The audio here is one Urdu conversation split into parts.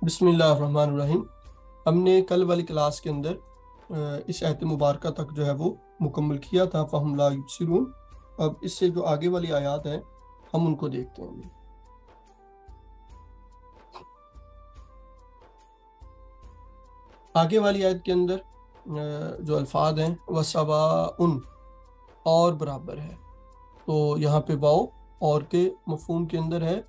بسم اللہ الرحمن الرحیم۔ ہم نے کل والی کلاس کے اندر اس آیت مبارکہ تک جو ہے وہ مکمل کیا تھا، فَهُمْ لَا يُبْصِرُونَ۔ اب اس سے جو آگے والی آیات ہیں ہم ان کو دیکھتے ہیں۔ آگے والی آیت کے اندر جو الفاظ ہیں وَسَوَاءٌ اور برابر ہے، تو یہاں پہ واو اور کے مفہوم کے اندر ہے،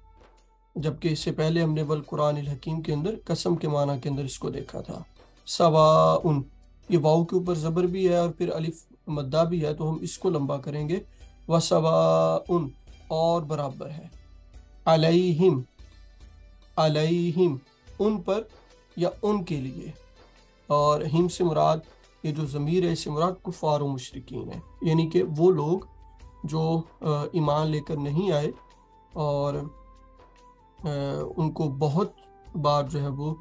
جبکہ اس سے پہلے ہم نے والقرآن الحکیم کے اندر قسم کے معنی کے اندر اس کو دیکھا تھا۔ سواء، یہ واو کے اوپر زبر بھی ہے اور پھر الف مدہ بھی ہے، تو ہم اس کو لمبا کریں گے۔ وسواء اور برابر ہے، علیہم علیہم ان پر یا ان کے لیے، اور ہم سے مراد یہ جو ضمیر ہے اس سے مراد کفار و مشرکین ہے، یعنی کہ وہ لوگ جو ایمان لے کر نہیں آئے اور ان کو بہت بار جو ہے وہ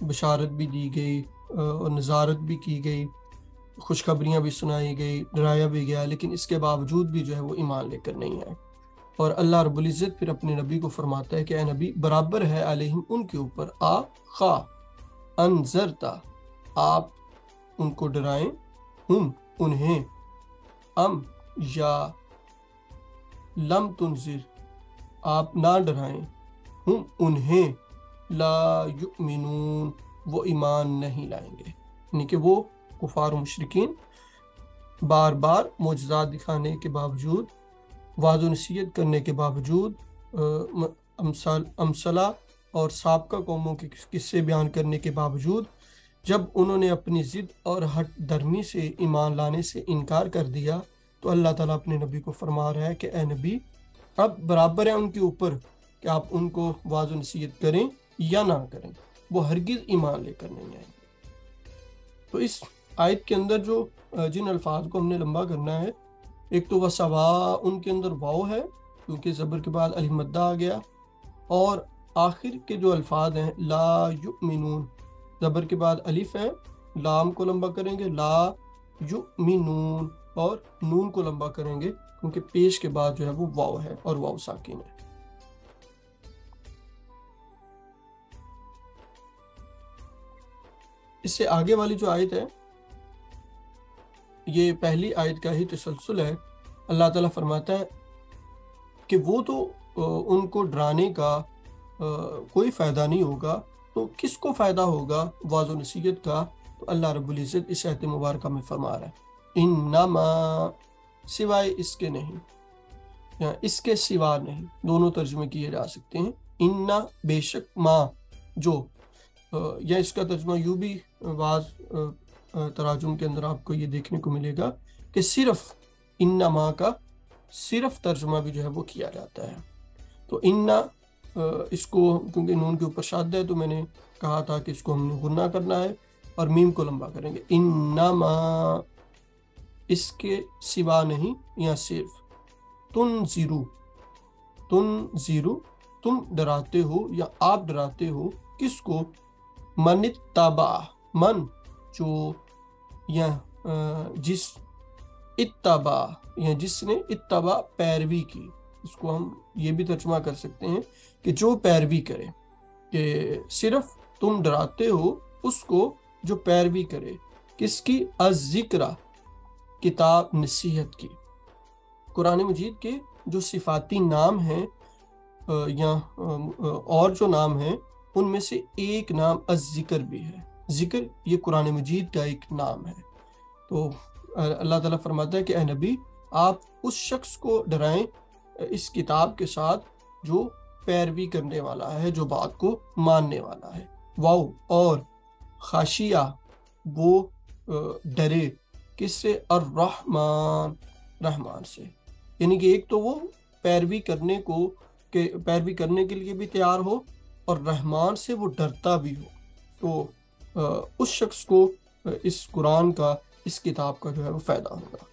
بشارت بھی دی گئی اور نظارت بھی کی گئی، خوشخبریاں بھی سنائی گئی، ڈرایا بھی گیا، لیکن اس کے باوجود بھی جو ہے وہ ایمان لے کر نہیں آئے۔ اور اللہ رب العزت پھر اپنے نبی کو فرماتا ہے کہ اے نبی برابر ہے علیہم ان کے اوپر، خواہ انذرتا آپ ان کو ڈرائیں، ہم انہیں، ام یا لم تنذر آپ نہ ڈرائیں، ہم انہیں، لا یؤمنون وہ ایمان نہیں لائیں گے، یعنی کہ وہ کفار و مشرکین بار بار معجزات دکھانے کے باوجود، وعظ و نصیحت کرنے کے باوجود، امثلہ اور سابقہ قوموں کے قصے بیان کرنے کے باوجود، جب انہوں نے اپنی ضد اور ہٹ درمی سے ایمان لانے سے انکار کر دیا، تو اللہ تعالیٰ اپنے نبی کو فرما رہا ہے کہ اے نبی اب برابر ہے ان کے اوپر کہ آپ ان کو وعظ و نصیحت کریں یا نہ کریں، وہ ہرگز ایمان لے کر نہیں آئیں گے۔ تو اس آیت کے اندر جو جن الفاظ کو ہم نے لمبا کرنا ہے، ایک تو وسواء ان کے اندر واو ہے کیونکہ زبر کے بعد الف مدہ آ گیا، اور آخر کے جو الفاظ ہیں لا یؤمنون، زبر کے بعد الف ہے، لام کو لمبا کریں گے لا یؤمنون، اور نون کو لمبا کریں گے کیونکہ پیش کے بعد جو ہے وہ واو ہے اور واو ساکن ہے۔ اس سے آگے والی جو آیت ہے یہ پہلی آیت کا ہی تسلسل ہے۔ اللہ تعالیٰ فرماتا ہے کہ وہ تو ان کو ڈرانے کا کوئی فائدہ نہیں ہوگا، تو کس کو فائدہ ہوگا وعظ و نصیحت کا؟ تو اللہ رب العزت اس آیت مبارکہ میں فرما رہا ہے انما، سوائے اس کے نہیں، یا اس کے سوا نہیں، دونوں ترجمے کیے جا سکتے ہیں۔ انا بے شک، ما جو، یا اس کا ترجمہ یوں بھی بعض تراجم کے اندر آپ کو یہ دیکھنے کو ملے گا کہ صرف انما کا صرف ترجمہ بھی جو ہے وہ کیا جاتا ہے۔ تو انا اس کو کیونکہ نون کے اوپر شاد ہے تو میں نے کہا تھا کہ اس کو ہم نے غنہ کرنا ہے اور میم کو لمبا کریں گے، انما اس کے سوا نہیں یا صرف، تنذرو تم ڈراتے ہو یا آپ ڈراتے ہو کس کو؟ من اتبع، من جو یا جس، اتبع یا جس نے، اتبع پیروی کی، اس کو ہم یہ بھی ترجمہ کر سکتے ہیں کہ جو پیروی کرے، کہ صرف تم ڈراتے ہو اس کو جو پیروی کرے، کس کی؟ الذکرہ کتاب نصیحت کی۔ قرآن مجید کے جو صفاتی نام ہیں یا اور جو نام ہیں ان میں سے ایک نام الذکر بھی ہے۔ ذکر یہ قرآن مجید کا ایک نام ہے۔ تو اللہ تعالیٰ فرماتا ہے کہ اے نبی آپ اس شخص کو ڈرائیں اس کتاب کے ساتھ جو پیروی کرنے والا ہے، جو بات کو ماننے والا ہے۔ واو اور خاشیہ وہ ڈرے، کس سے؟ الرحمن، رحمان سے، یعنی کہ ایک تو وہ پیروی کرنے کے لیے بھی تیار ہو اور رحمان سے وہ ڈرتا بھی ہو، تو اس شخص کو اس قرآن کا، اس کتاب کا جو ہے وہ فائدہ ہوگا۔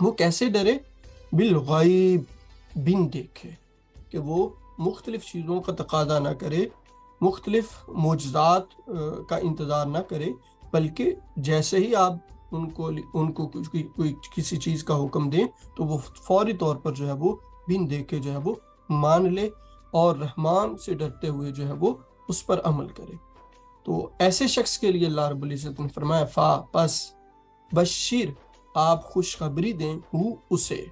وہ کیسے ڈرے؟ بالغیب، بن دیکھے، کہ وہ مختلف چیزوں کا تقاضا نہ کرے، مختلف معجزات کا انتظار نہ کرے، بلکہ جیسے ہی آپ ان کو کوئی کسی چیز کا حکم دیں تو وہ فوری طور پر جو ہے وہ بن دیکھے جو ہے وہ مان لے اور رحمان سے ڈرتے ہوئے جو ہے وہ اس پر عمل کرے۔ تو ایسے شخص کے لیے اللہ رب العزت نے فرمایا فا پس بشیر آپ خوشخبری دیں اسے،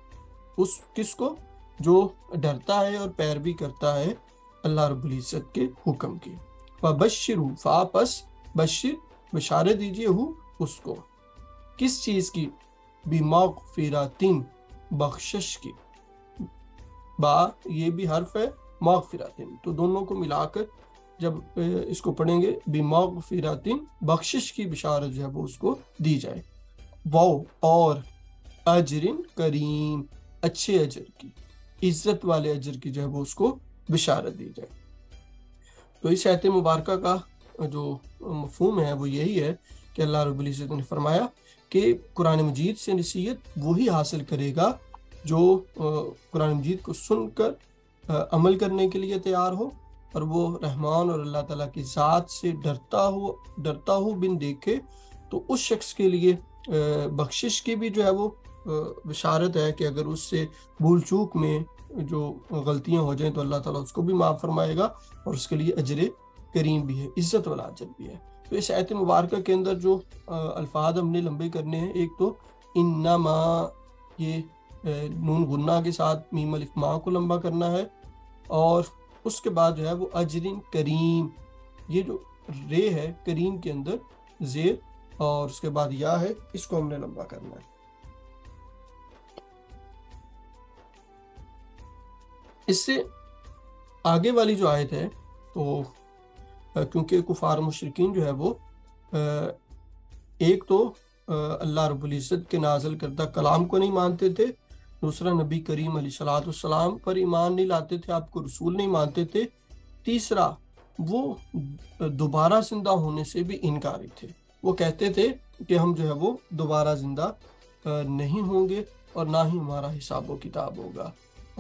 اس کس کو؟ جو ڈرتا ہے اور پیروی کرتا ہے اللہ رب العزت کے حکم کی۔ فبشرہ فا پس بشر بشارت دیجیے اس کو، کس چیز کی؟ بمغفراتن بخشش کی، با یہ بھی حرف ہے مغفراتن، تو دونوں کو ملا کر جب اس کو پڑھیں گے بمغفراتن بخشش کی بشارت جو ہے وہ اس کو دی جائے، وہ اور اجر کریم اچھے اجر کی، عزت والے اجر کی جو ہے وہ اس کو بشارت دی جائے۔ تو اس آیت مبارکہ کا جو مفہوم ہے وہ یہی ہے کہ اللہ رب العزت نے فرمایا کہ قرآن مجید سے نصیحت وہی حاصل کرے گا جو قرآن مجید کو سن کر عمل کرنے کے لیے تیار ہو، اور وہ رحمان اور اللہ تعالیٰ کی ذات سے ڈرتا ہو بن دیکھے، تو اس شخص کے لیے بخشش کی بھی جو ہے وہ بشارت ہے کہ اگر اس سے بھول چوک میں جو غلطیاں ہو جائیں تو اللہ تعالیٰ اس کو بھی معاف فرمائے گا، اور اس کے لیے اجر کریم بھی ہے، عزت والا اجر بھی ہے۔ تو اس آیت مبارکہ کے اندر جو الفاظ ہم نے لمبے کرنے ہیں، ایک تو انما، یہ نون غنہ کے ساتھ میم الف ما کو لمبا کرنا ہے، اور اس کے بعد جو ہے وہ اجر کریم، یہ جو رے ہے کریم کے اندر زیر اور اس کے بعد یا ہے، اس کو ہم نے لمبا کرنا ہے۔ اس سے آگے والی جو آیت ہے، تو کیونکہ کفار مشرکین جو ہے وہ ایک تو اللہ رب العزت کے نازل کردہ کلام کو نہیں مانتے تھے، دوسرا نبی کریم علیہ الصلوۃ والسلام پر ایمان نہیں لاتے تھے، آپ کو رسول نہیں مانتے تھے، تیسرا وہ دوبارہ زندہ ہونے سے بھی انکاری تھے، وہ کہتے تھے کہ ہم جو ہے وہ دوبارہ زندہ نہیں ہوں گے اور نہ ہی ہمارا حساب و کتاب ہوگا۔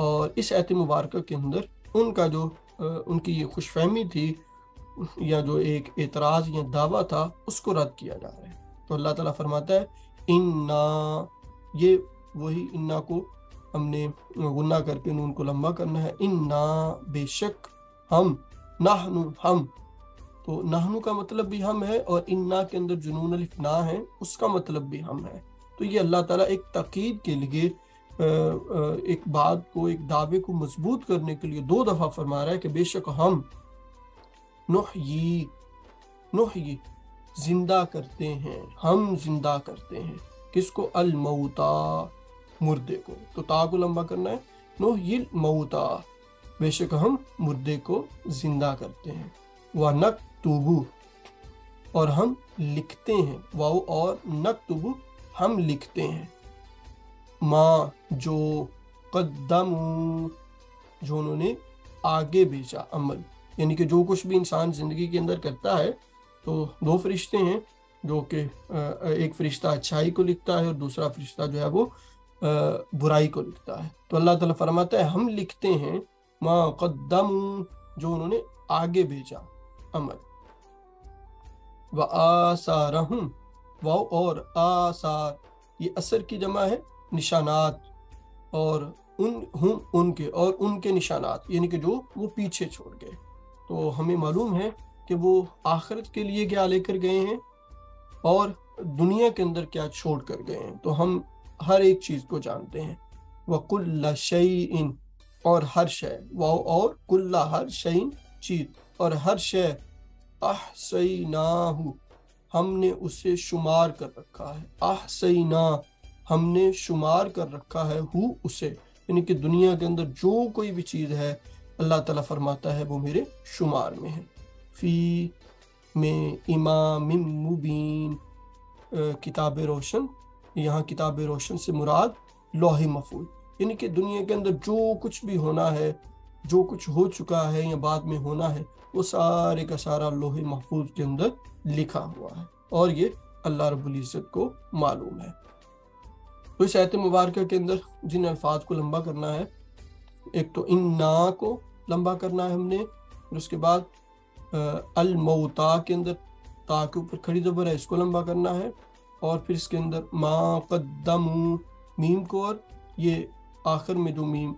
اور اس آیت مبارکہ کے اندر ان کا جو ان کی یہ خوش فہمی تھی یا جو ایک اعتراض یا دعویٰ تھا، اس کو رد کیا جا رہا ہے۔ تو اللہ تعالیٰ فرماتا ہے انا، یہ وہی انا کو ہم نے غنہ کر کے نون کو لمبا کرنا ہے، انا بے شک ہم، نحن ہم، تو نحن کا مطلب بھی ہم ہے، اور انا کے اندر جنون الف نا ہے، اس کا مطلب بھی ہم ہے۔ تو یہ اللہ تعالیٰ ایک تاکید کے لیے ایک بات کو، ایک دعوے کو مضبوط کرنے کے لیے دو دفعہ فرما رہا ہے کہ بے شک ہم نحیی زندہ کرتے ہیں، ہم زندہ کرتے ہیں، کس کو؟ الموتا، مردے کو، تو تا کو لمبا کرنا ہے، نحیی الموتا، بے شک ہم مردے کو زندہ کرتے ہیں، وَنَكْتُبُ، اور ہم لکھتے ہیں، واو اور نکتب، ہم لکھتے ہیں، ما جو قدموا، جو انہوں نے آگے بھیجا عمل، یعنی کہ جو کچھ بھی انسان زندگی کے اندر کرتا ہے، تو دو فرشتے ہیں جو کہ ایک فرشتہ اچھائی کو لکھتا ہے اور دوسرا فرشتہ جو ہے وہ برائی کو لکھتا ہے۔ تو اللہ تعالیٰ فرماتا ہے ہم لکھتے ہیں ما قدموا، جو انہوں نے آگے بھیجا عمل، وآثارہم، واو اور آثار، یہ اثر کی جمع ہے، نشانات، اور ان کے اور ان کے نشانات، یعنی کہ جو وہ پیچھے چھوڑ گئے۔ تو ہمیں معلوم ہے کہ وہ آخرت کے لیے کیا لے کر گئے ہیں اور دنیا کے اندر کیا چھوڑ کر گئے ہیں، تو ہم ہر ایک چیز کو جانتے ہیں۔ وَكُلَّ شَيْءٍ، اور ہر شے، واو اور کلّ، ہر شیء چیز، اور ہر شے، احصیناہ، ہم نے اسے شمار کر رکھا ہے، احصینا، ہم نے شمار کر رکھا ہے اسے، یعنی کہ دنیا کے اندر جو کوئی بھی چیز ہے اللہ تعالیٰ فرماتا ہے وہ میرے شمار میں ہے۔ فی میں امام مبین، کتاب روشن، یہاں کتاب روشن سے مراد لوح محفوظ، یعنی کہ دنیا کے اندر جو کچھ بھی ہونا ہے، جو کچھ ہو چکا ہے یا بعد میں ہونا ہے، وہ سارے کا سارا لوح محفوظ کے اندر لکھا ہوا ہے، اور یہ اللہ رب العزت کو معلوم ہے۔ تو اس آیت مبارکہ کے اندر جن الفاظ کو لمبا کرنا ہے، ایک تو انا کو لمبا کرنا ہے ہم نے، اور اس کے بعد الموتا کے اندر تا کے اوپر کھڑی زبر ہے، اس کو لمبا کرنا ہے، اور پھر اس کے اندر ما قدموا، میم کو، اور یہ آخر میں جو میم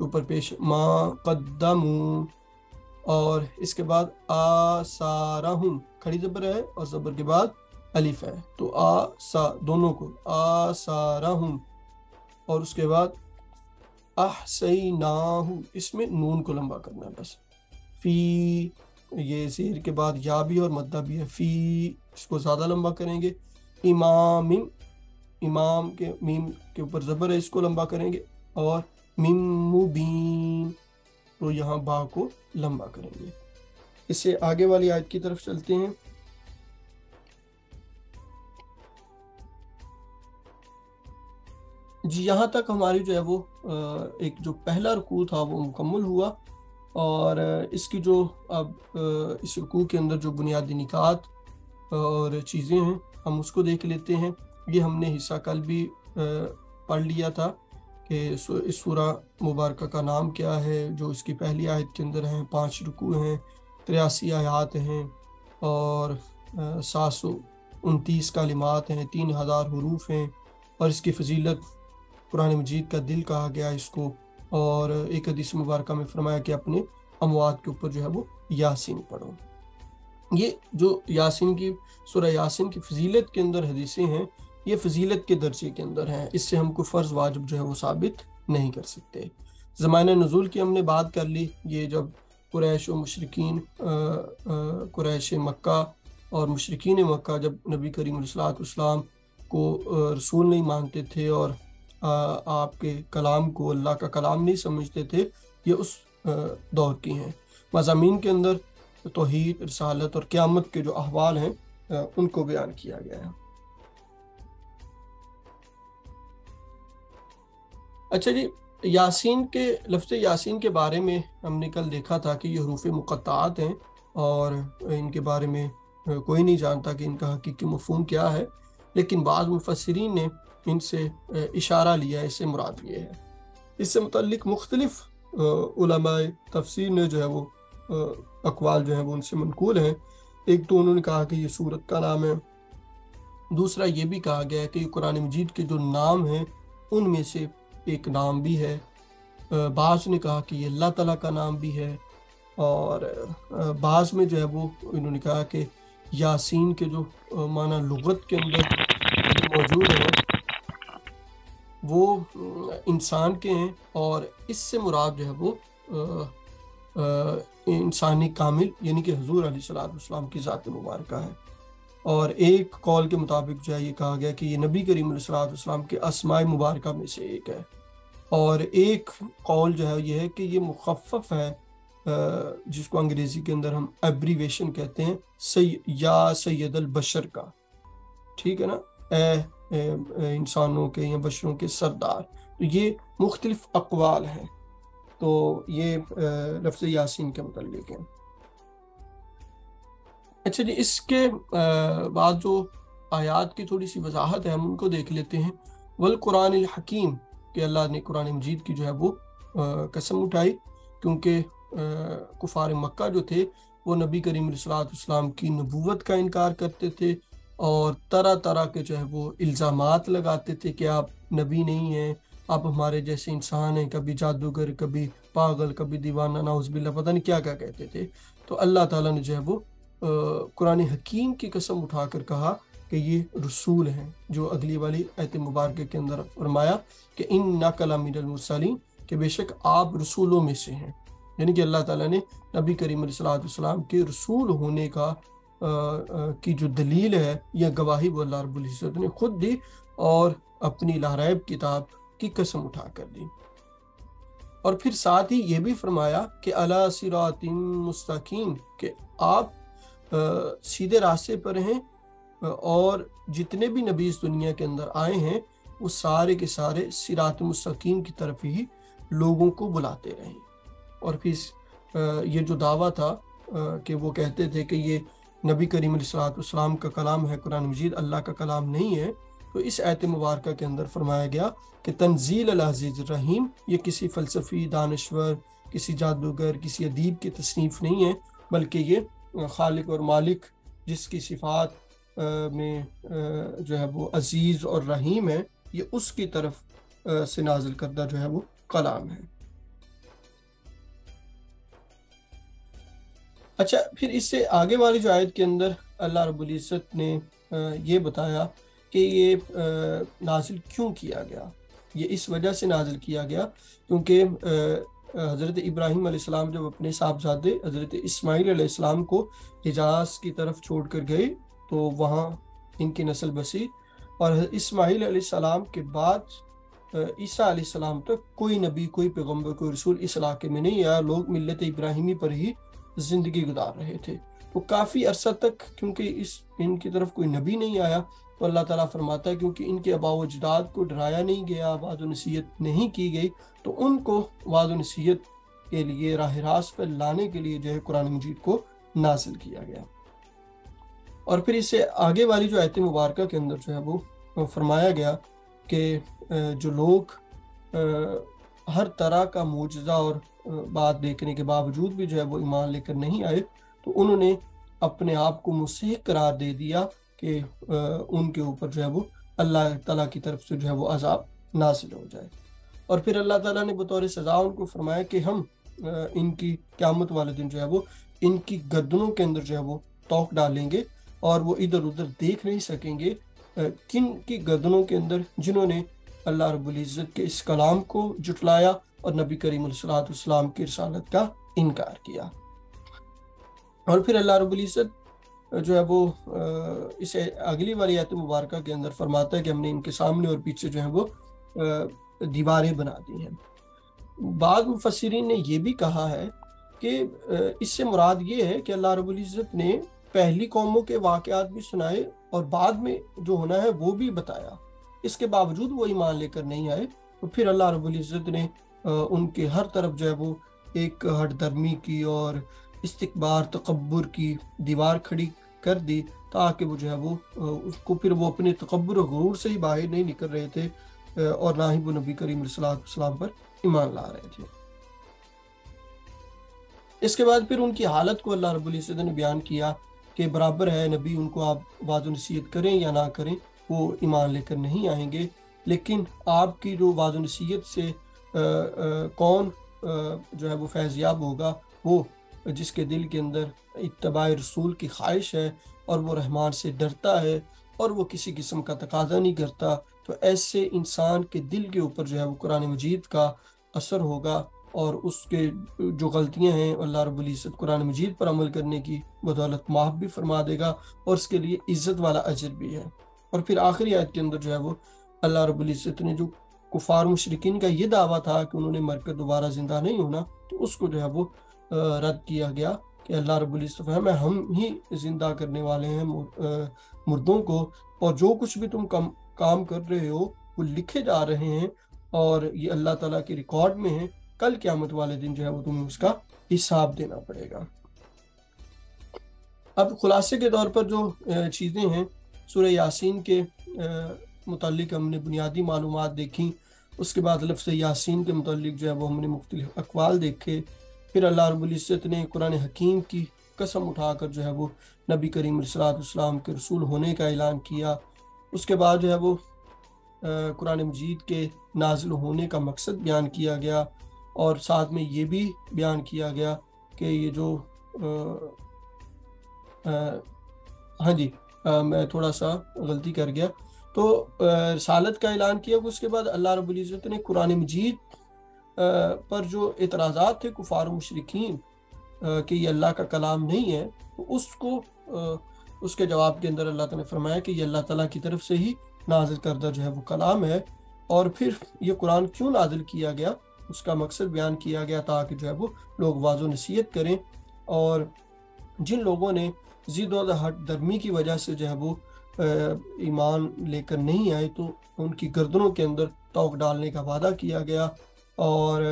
کے اوپر پیش ما قدمو، اور اس کے بعد آثارہم کھڑی زبر ہے اور زبر کے بعد الف ہے، تو آسا دونوں کو آثارہم، اور اس کے بعد احسیناہ، اس میں نون کو لمبا کرنا ہے بس، فی یہ زیر کے بعد یا بھی اور مدہ بھی ہے، فی اس کو زیادہ لمبا کریں گے، امام امام کے میم کے اوپر زبر ہے اس کو لمبا کریں گے، اور میم مبین تو یہاں با کو لمبا کریں گے۔ اس سے آگے والی آیت کی طرف چلتے ہیں۔ جی یہاں تک ہماری جو ہے وہ ایک جو پہلا رکوع تھا وہ مکمل ہوا، اور اس کی جو اب اس رکوع کے اندر جو بنیادی نکات اور چیزیں ہیں ہم اس کو دیکھ لیتے ہیں۔ یہ ہم نے حصہ کل بھی پڑھ لیا تھا کہ اس سورہ مبارکہ کا نام کیا ہے، جو اس کی پہلی آیت کے اندر ہیں، 5 رکوع ہیں، 83 آیات ہیں، اور 729 کلمات ہیں، 3000 حروف ہیں، اور اس کی فضیلت قرآن مجید کا دل کہا گیا اس کو، اور ایک حدیث مبارکہ میں فرمایا کہ اپنے اموات کے اوپر جو ہے وہ یاسین پڑھو۔ یہ جو یاسین کی سورہ یاسین کی فضیلت کے اندر حدیثیں ہیں، یہ فضیلت کے درجے کے اندر ہیں، اس سے ہم کو فرض واجب جو ہے وہ ثابت نہیں کر سکتے۔ زمانہ نزول کی ہم نے بات کر لی، یہ جب قریش و مشرکین قریش مکہ اور مشرکین مکہ جب نبی کریم علیہ السلام کو رسول نہیں مانتے تھے اور آپ کے کلام کو اللہ کا کلام نہیں سمجھتے تھے، یہ اس دور کی ہیں۔ مضامین کے اندر توحید، رسالت اور قیامت کے جو احوال ہیں ان کو بیان کیا گیا ہے۔ اچھا جی، یاسین کے لفظ یاسین کے بارے میں ہم نے کل دیکھا تھا کہ یہ حروف مقطعات ہیں، اور ان کے بارے میں کوئی نہیں جانتا کہ ان کا حقیقی مفہوم کیا ہے، لیکن بعض مفسرین نے ان سے اشارہ لیا ہے، اس سے مراد یہ ہے۔ اس سے متعلق مختلف علماء تفسیر نے جو ہے وہ اقوال جو ہیں وہ ان سے منقول ہیں۔ ایک تو انہوں نے کہا کہ یہ سورت کا نام ہے، دوسرا یہ بھی کہا گیا ہے کہ یہ قرآن مجید کے جو نام ہیں ان میں سے ایک نام بھی ہے، بعض نے کہا کہ یہ اللہ تعالیٰ کا نام بھی ہے، اور بعض میں جو ہے وہ انہوں نے کہا کہ یاسین کے جو معنی لغت کے اندر موجود ہیں وہ انسان کے ہیں، اور اس سے مراد جو ہے وہ انسانی کامل یعنی کہ حضور علیہ السلام کی ذات مبارکہ ہے۔ اور ایک قول کے مطابق جو ہے یہ کہا گیا کہ یہ نبی کریم علیہ السلام کے اسماء مبارکہ میں سے ایک ہے، اور ایک قول جو ہے یہ ہے کہ یہ مخفف ہے، جس کو انگریزی کے اندر ہم ایبریویشن کہتے ہیں، یا سید البشر کا، ٹھیک ہے نا، اے انسانوں کے یا بشروں کے سردار۔ تو یہ مختلف اقوال ہیں، تو یہ لفظ یاسین کے متعلق ہے۔ اچھا جی، اس کے بعد جو آیات کی تھوڑی سی وضاحت ہے ہم ان کو دیکھ لیتے ہیں۔ والقرآن الحکیم، کہ اللہ نے قرآن مجید کی جو ہے وہ قسم اٹھائی، کیونکہ کفار مکہ جو تھے وہ نبی کریم علیہ السلام کی نبوت کا انکار کرتے تھے، اور طرح طرح کے جو ہے وہ الزامات لگاتے تھے کہ آپ نبی نہیں ہیں، آپ ہمارے جیسے انسان ہیں، کبھی جادوگر، کبھی پاگل، کبھی دیوانہ، نعوذ باللہ، پتہ نہیں کیا کیا کہتے تھے۔ تو اللہ تعالیٰ نے جو ہے وہ قرآن حکیم کی قسم اٹھا کر کہا کہ یہ رسول ہیں، جو اگلی والی آیت مبارکہ کے اندر فرمایا کہ انک لمن المرسلین، کہ بے شک آپ رسولوں میں سے ہیں، یعنی کہ اللہ تعالیٰ نے نبی کریم علیہ السلام کے رسول ہونے کا کی جو دلیل ہے یا گواہی وہ اللہ رب العزت نے خود دی، اور اپنی لا ریب کتاب کی قسم اٹھا کر دی۔ اور پھر ساتھ ہی یہ بھی فرمایا کہ علی صراط مستقیم، کہ آپ سیدھے راستے پر ہیں، اور جتنے بھی نبی اس دنیا کے اندر آئے ہیں وہ سارے کے سارے صراط مستقیم کی طرف ہی لوگوں کو بلاتے رہے۔ اور پھر یہ جو دعویٰ تھا کہ وہ کہتے تھے کہ یہ نبی کریم علیہ السلام کا کلام ہے، قرآن مجید اللہ کا کلام نہیں ہے، تو اس آیت مبارکہ کے اندر فرمایا گیا کہ تنزیل العزیز الرحیم، یہ کسی فلسفی، دانشور، کسی جادوگر، کسی ادیب کی تصنیف نہیں ہے، بلکہ یہ خالق اور مالک جس کی صفات میں جو ہے وہ عزیز اور رحیم ہے، یہ اس کی طرف سے نازل کردہ جو ہے وہ کلام ہے۔ اچھا، پھر اس سے آگے والی جو آیت کے اندر اللہ رب العزت نے یہ بتایا کہ یہ نازل کیوں کیا گیا. یہ اس وجہ سے نازل کیا گیا کیونکہ حضرت ابراہیم علیہ السلام جب اپنے صاحبزادے حضرت اسماعیل علیہ السلام کو حجاز کی طرف چھوڑ کر گئے تو وہاں ان کی نسل بسی، اور اسماعیل علیہ السلام کے بعد عیسیٰ علیہ السلام تک کوئی نبی، کوئی پیغمبر، کوئی رسول اس علاقے میں نہیں آیا. لوگ ملت ابراہیمی پر ہی زندگی گزار رہے تھے. تو کافی عرصہ تک کیونکہ ان کی طرف کوئی نبی نہیں آیا، تو اللہ تعالیٰ فرماتا ہے کیونکہ ان کے آباء و اجداد کو ڈرایا نہیں گیا، وعظ و نصیحت نہیں کی گئی، تو ان کو وعظ و نصیحت کے لیے راہ راست پر لانے کے لیے جو ہے قرآن مجید کو نازل کیا گیا. اور پھر اس سے آگے والی جو آیت مبارکہ کے اندر جو ہے وہ فرمایا گیا کہ جو لوگ ہر طرح کا معجزہ اور بات دیکھنے کے باوجود بھی جو ہے وہ ایمان لے کر نہیں آئے، تو انہوں نے اپنے آپ کو مستحق قرار دے دیا کہ ان کے اوپر جو ہے وہ اللہ تعالیٰ کی طرف سے جو ہے وہ عذاب نازل ہو جائے. اور پھر اللہ تعالیٰ نے بطور سزا ان کو فرمایا کہ ہم ان کی قیامت والے دن جو ہے وہ ان کی گردنوں کے اندر جو ہے وہ توق ڈالیں گے، اور وہ ادھر ادھر دیکھ نہیں سکیں گے. کن کی گردنوں کے اندر؟ جنہوں نے اللہ رب العزت کے اس کلام کو جھٹلایا اور نبی کریم علیہ السلام کی رسالت کا انکار کیا. اور پھر اللہ رب العزت جو ہے وہ اسے اگلی والی آیت مبارکہ کے اندر فرماتا ہے کہ ہم نے ان کے سامنے اور پیچھے جو ہے وہ دیواریں بنا دی ہیں. بعض مفسرین نے یہ بھی کہا ہے کہ اس سے مراد یہ ہے کہ اللہ رب العزت نے پہلی قوموں کے واقعات بھی سنائے اور بعد میں جو ہونا ہے وہ بھی بتایا. اس کے باوجود وہ ایمان لے کر نہیں آئے، تو پھر اللہ رب العزت نے ان کے ہر طرف جو ہے وہ ایک ہٹ درمی کی اور استکبار، تکبر کی دیوار کھڑی کر دی، تاکہ وہ جو ہے وہ اس کو پھر وہ اپنے تکبر و غرور سے ہی باہر نہیں نکل رہے تھے، اور نہ ہی وہ نبی کریم علیہ السلام پر ایمان لا رہے تھے. اس کے بعد پھر ان کی حالت کو اللہ رب العزت نے بیان کیا کہ برابر ہے نبی ان کو آپ وعظ و نصیحت کریں یا نہ کریں، وہ ایمان لے کر نہیں آئیں گے. لیکن آپ کی جو وعظ و نصیحت سے کون جو ہے وہ فیضیاب ہوگا؟ وہ جس کے دل کے اندر اتباع رسول کی خواہش ہے اور وہ رحمان سے ڈرتا ہے اور وہ کسی قسم کا تقاضا نہیں کرتا. تو ایسے انسان کے دل کے اوپر جو ہے وہ قرآن مجید کا اثر ہوگا، اور اس کے جو غلطیاں ہیں اللہ رب العزت قرآن مجید پر عمل کرنے کی بدولت معاف بھی فرما دے گا، اور اس کے لیے عزت والا اجر بھی ہے. اور پھر آخری آیت کے اندر جو ہے وہ اللہ رب العزت نے جو کفار مشرکین کا یہ دعویٰ تھا کہ انہوں نے مر کر دوبارہ زندہ نہیں ہونا، تو اس کو جو ہے وہ رد کیا گیا کہ اللہ رب العزت فرمایا ہم ہی زندہ کرنے والے ہیں مردوں کو، اور جو کچھ بھی تم کام کر رہے ہو وہ لکھے جا رہے ہیں، اور یہ اللہ تعالیٰ کے ریکارڈ میں ہیں. کل قیامت والے دن جو ہے وہ تمہیں اس کا حساب دینا پڑے گا. اب خلاصے کے طور پر جو چیزیں ہیں سورہ یاسین کے متعلق ہم نے بنیادی معلومات دیکھی. اس کے بعد لفظ یاسین کے متعلق جو ہے وہ ہم نے مختلف اقوال دیکھے. پھر اللہ رب العزت نے قرآن حکیم کی قسم اٹھا کر جو ہے وہ نبی کریم علیہ السلام کے رسول ہونے کا اعلان کیا. اس کے بعد جو ہے وہ قرآن مجید کے نازل ہونے کا مقصد بیان کیا گیا، اور ساتھ میں یہ بھی بیان کیا گیا کہ یہ جو میں تھوڑا سا غلطی کر گیا، تو رسالت کا اعلان کیا. اس کے بعد اللہ رب العزت نے قرآن مجید پر جو اعتراضات تھے کفار و مشرکین کہ یہ اللہ کا کلام نہیں ہے، تو اس کے جواب کے اندر اللہ تعالیٰ نے فرمایا کہ یہ اللہ تعالیٰ کی طرف سے ہی نازل کردہ جو ہے وہ کلام ہے. اور پھر یہ قرآن کیوں نازل کیا گیا اس کا مقصد بیان کیا گیا، تاکہ جو ہے وہ لوگ وعظ و نصیحت کریں، اور جن لوگوں نے ضد و ہٹ درمی کی وجہ سے جو ہے وہ ایمان لے کر نہیں آئے، تو ان کی گردنوں کے اندر توق ڈالنے کا وعدہ کیا گیا. اور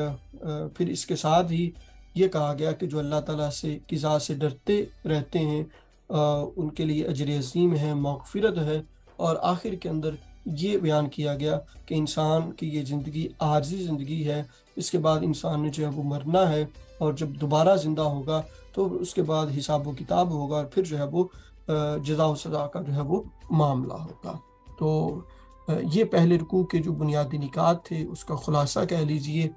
پھر اس کے ساتھ ہی یہ کہا گیا کہ جو اللہ تعالیٰ کی ذات سے ڈرتے رہتے ہیں ان کے لیے اجر عظیم ہے، مغفرت ہے. اور آخر کے اندر یہ بیان کیا گیا کہ انسان کی یہ زندگی عارضی زندگی ہے، اس کے بعد انسان نے جو ہے وہ مرنا ہے، اور جب دوبارہ زندہ ہوگا تو اس کے بعد حساب و کتاب ہوگا، اور پھر جو ہے وہ جزا و سزا کا جو ہے وہ معاملہ ہوگا. تو یہ پہلے رکوع کے جو بنیادی نکات تھے اس کا خلاصہ کہہ لیجئے.